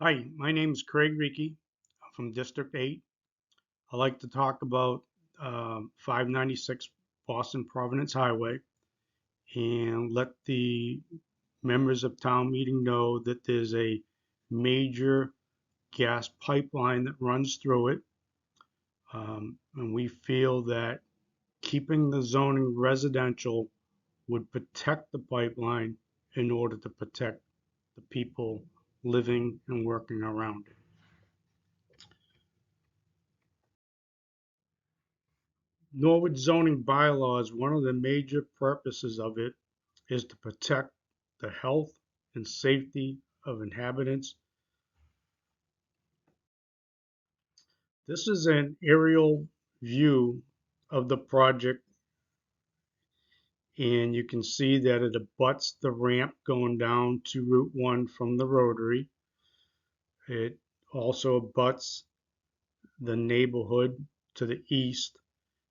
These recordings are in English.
Hi, my name is Craig Reiki. I'm from District 8. I like to talk about 596 Boston Providence Highway and let the members of town meeting know that there's a major gas pipeline that runs through it. And we feel that keeping the zoning residential would protect the pipeline in order to protect the people living and working around it. Norwood zoning bylaws, one of the major purposes of it is to protect the health and safety of inhabitants. This is an aerial view of the project, and you can see that it abuts the ramp going down to Route 1 from the Rotary. It also abuts the neighborhood to the east,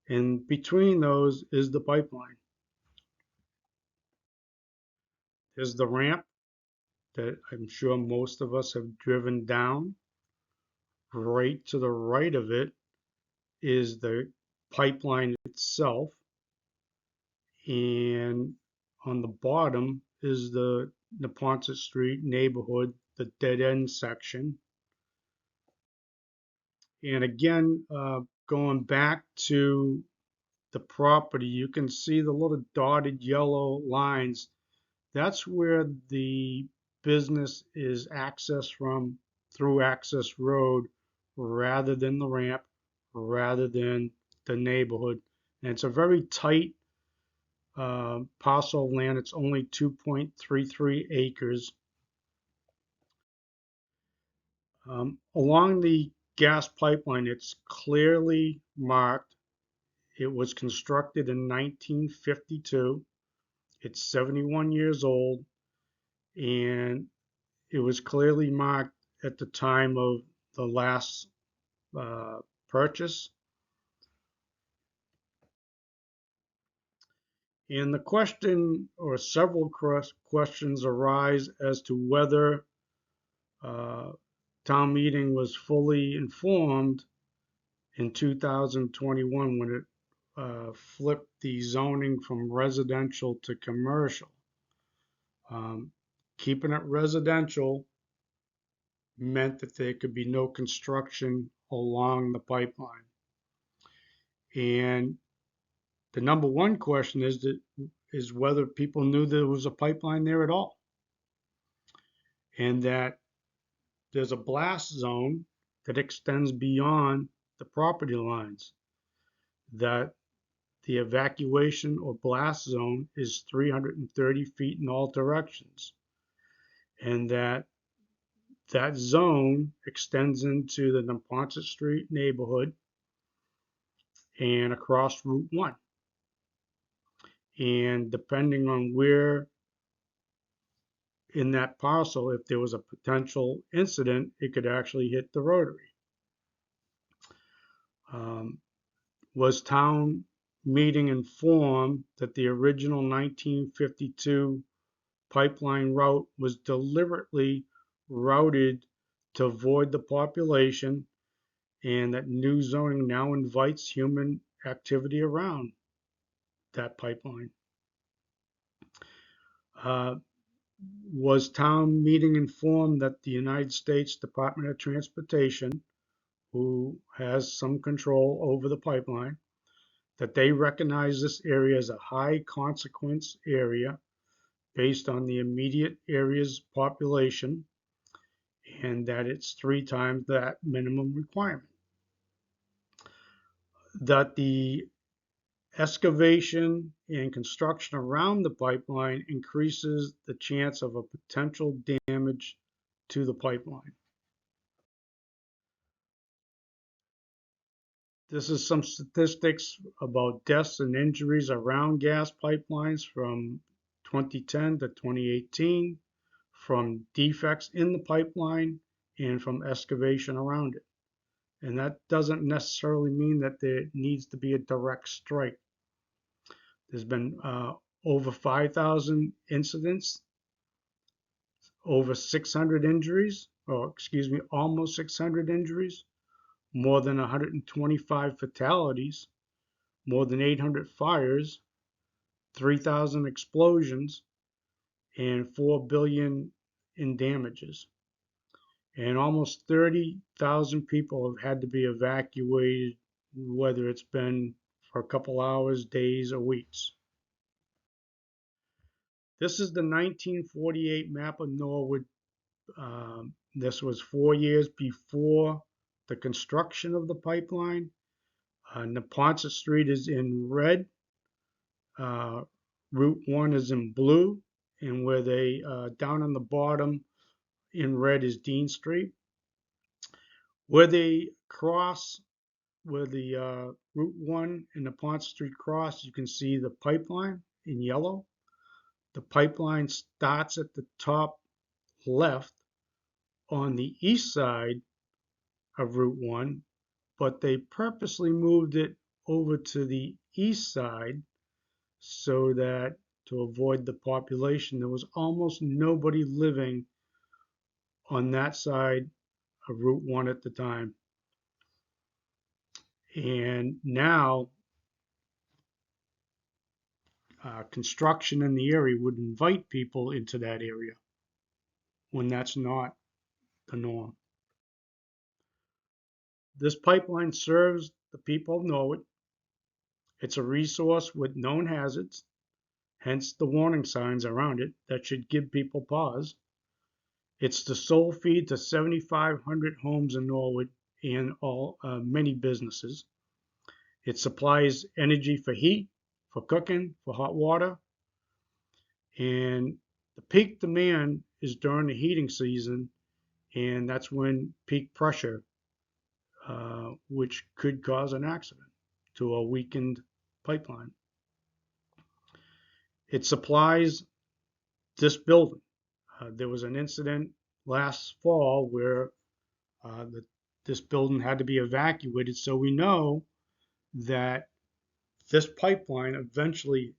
and between those is the pipeline. There's the ramp that I'm sure most of us have driven down. Right to the right of it is the pipeline itself, and on the bottom is the Neponset Street neighborhood, the dead end section. And again, going back to the property, you can see the little dotted yellow lines. That's where the business is accessed from through Access Road rather than the ramp, rather than the neighborhood. And it's a very tight parcel of land. It's only 2.33 acres. Along the gas pipeline, it's clearly marked. It was constructed in 1952. It's 71 years old, and it was clearly marked at the time of the last purchase. And the question, or several questions, arise as to whether uh, town meeting was fully informed in 2021 when it flipped the zoning from residential to commercial. Um, Keeping it residential meant that there could be no construction along the pipeline. And the number one question is whether people knew there was a pipeline there at all, and that there's a blast zone that extends beyond the property lines, that the evacuation or blast zone is 330 feet in all directions, and that zone extends into the Neponset Street neighborhood and across Route 1. And depending on where in that parcel, if there was a potential incident, it could actually hit the rotary. Um, was town meeting informed that the original 1952 pipeline route was deliberately routed to avoid the population, and that new zoning now invites human activity around that pipeline? Uh, was town meeting informed that the United States Department of Transportation, who has some control over the pipeline, that they recognize this area as a high consequence area based on the immediate area's population, and that it's 3 times that minimum requirement? That the excavation and construction around the pipeline increases the chance of a potential damage to the pipeline. This is some statistics about deaths and injuries around gas pipelines from 2010 to 2018, from defects in the pipeline, and from excavation around it. And that doesn't necessarily mean that there needs to be a direct strike. There's been over 5,000 incidents over 600 injuries, or excuse me, almost 600 injuries, more than 125 fatalities, more than 800 fires, 3,000 explosions, and 4 billion in damages. And almost 30,000 people have had to be evacuated, whether it's been for a couple hours, days, or weeks. This is the 1948 map of Norwood. This was 4 years before the construction of the pipeline. Neponset Street is in red. Uh, Route 1 is in blue. And where they, down on the bottom in red is Dean Street. Where they cross, where the Route 1 and Neponset Street cross, you can see the pipeline in yellow. The pipeline starts at the top left on the east side of Route 1, but they purposely moved it over to the east side so that to avoid the population, there was almost nobody living on that side of Route 1 at the time. And now construction in the area would invite people into that area when that's not the norm. This pipeline serves the people of Norwood. It's a resource with known hazards, hence the warning signs around it that should give people pause. It's the sole feed to 7,500 homes in Norwood and many businesses. It supplies energy for heat, for cooking, for hot water, and the peak demand is during the heating season, and that's when peak pressure, which could cause an accident to a weakened pipeline. It supplies this building. There was an incident last fall where this building had to be evacuated, so we know that this pipeline eventually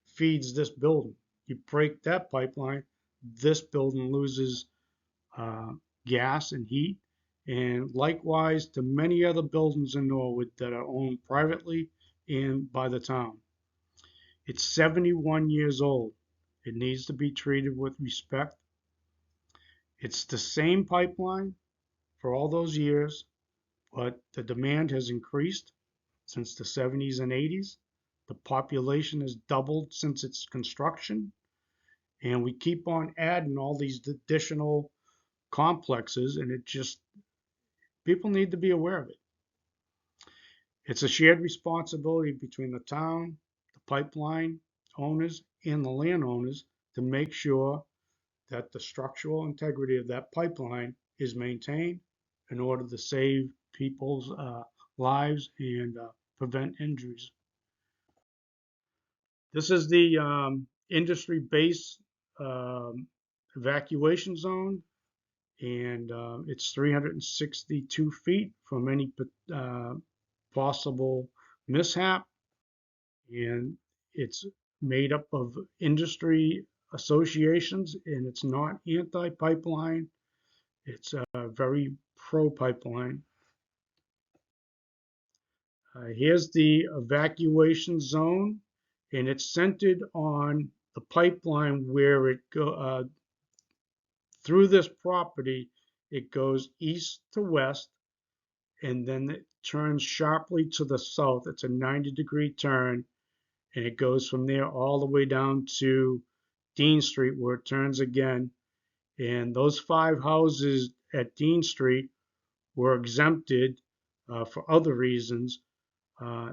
feeds this building. You break that pipeline, this building loses uh, gas and heat, and likewise to many other buildings in Norwood that are owned privately and by the town. It's 71 years old. It needs to be treated with respect. It's the same pipeline for all those years, but the demand has increased since the 70s and 80s. The population has doubled since its construction, and we keep on adding all these additional complexes, and it just, people need to be aware of it. It's a shared responsibility between the town, the pipeline owners, and the landowners to make sure that the structural integrity of that pipeline is maintained in order to save people's lives and prevent injuries. This is the industry base evacuation zone, and it's 362 feet from any possible mishap, and it's made up of industry associations, and it's not anti-pipeline. It's very pro-pipeline. Here's the evacuation zone, and it's centered on the pipeline where it go through this property. It goes east to west, and then it turns sharply to the south. It's a 90-degree turn, and it goes from there all the way down to Dean Street, where it turns again. And those 5 houses at Dean Street were exempted for other reasons. Uh,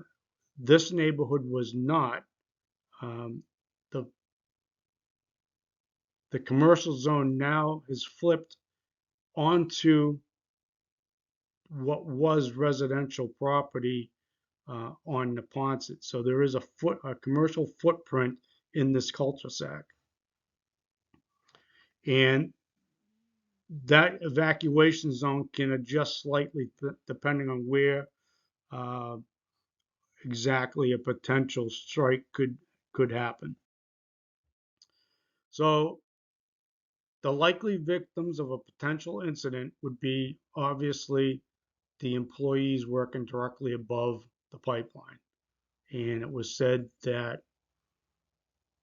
this neighborhood was not. Um, the the commercial zone now has flipped onto what was residential property on Neponset. So there is a commercial footprint in this cul-de-sac. And that evacuation zone can adjust slightly depending on where uh, exactly a potential strike could happen. So The likely victims of a potential incident would be obviously the employees working directly above the pipeline. And it was said that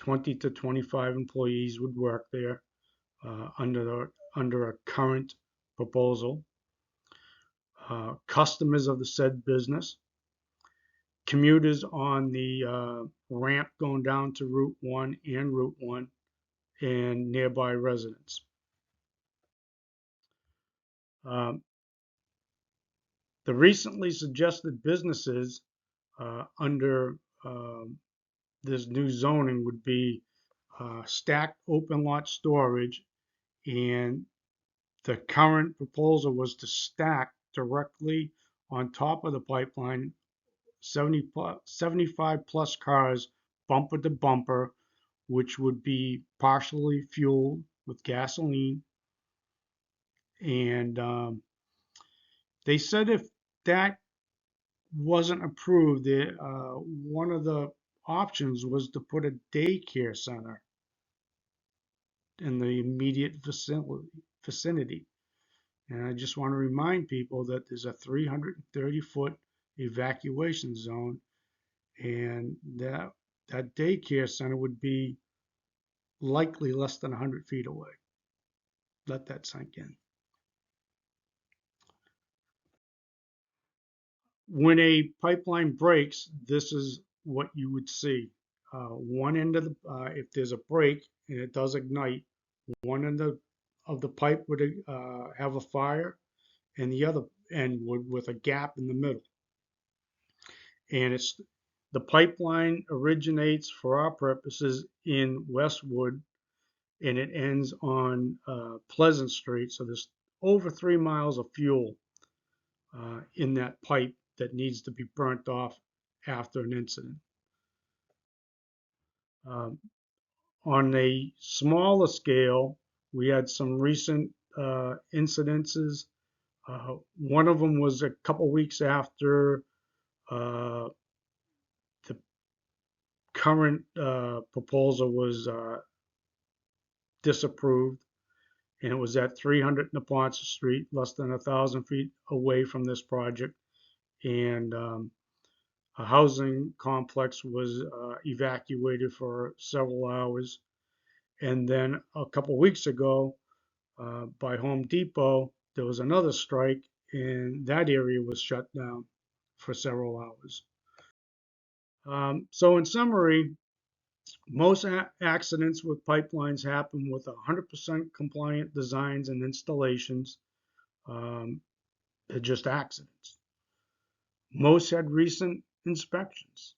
20 to 25 employees would work there under a current proposal. Customers of the said business, commuters on the ramp going down to Route 1 and Route 1, and nearby residents. Um, the recently suggested businesses under this new zoning would be stacked open lot storage, and the current proposal was to stack directly on top of the pipeline 75 plus cars bumper to bumper, which would be partially fueled with gasoline. And they said if that wasn't approved, one of the options was to put a daycare center in the immediate vicinity. And I just want to remind people that there's a 330-foot evacuation zone, and that daycare center would be likely less than 100 feet away. Let that sink in. When a pipeline breaks, this is what you would see. One end of if there's a break and it does ignite, one end of the pipe would have a fire, and the other end would with a gap in the middle. And the pipeline originates for our purposes in Westwood, and it ends on Pleasant Street. So there's over 3 miles of fuel in that pipe that needs to be burnt off after an incident. Um, on a smaller scale, we had some recent incidences. One of them was a couple weeks after the current proposal was disapproved, and it was at 300 Neponset Street, less than 1,000 feet away from this project. And a housing complex was evacuated for several hours. And then a couple weeks ago, by Home Depot, there was another strike, and that area was shut down for several hours. So in summary, most accidents with pipelines happen with 100% compliant designs and installations. They're just accidents. Most had recent inspections.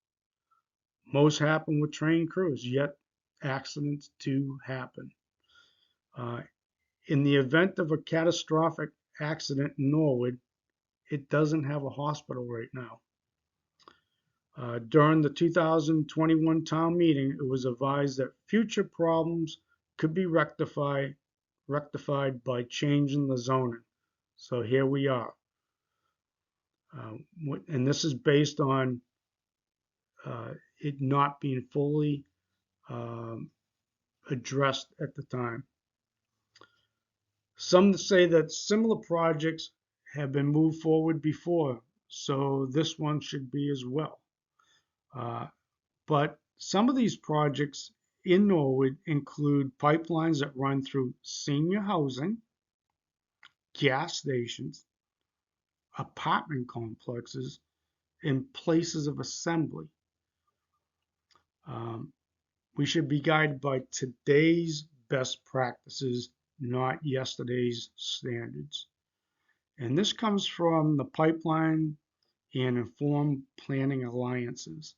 Most happen with trained crews, yet accidents do happen. In the event of a catastrophic accident in Norwood, it doesn't have a hospital right now. During the 2021 town meeting, it was advised that future problems could be rectified by changing the zoning. So here we are. And this is based on it not being fully addressed at the time. Some say that similar projects have been moved forward before, so this one should be as well. But some of these projects in Norwood include pipelines that run through senior housing, gas stations, apartment complexes, and places of assembly. We should be guided by today's best practices, not yesterday's standards. And this comes from the Pipeline and Informed Planning Alliances.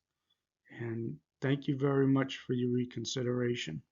And thank you very much for your reconsideration.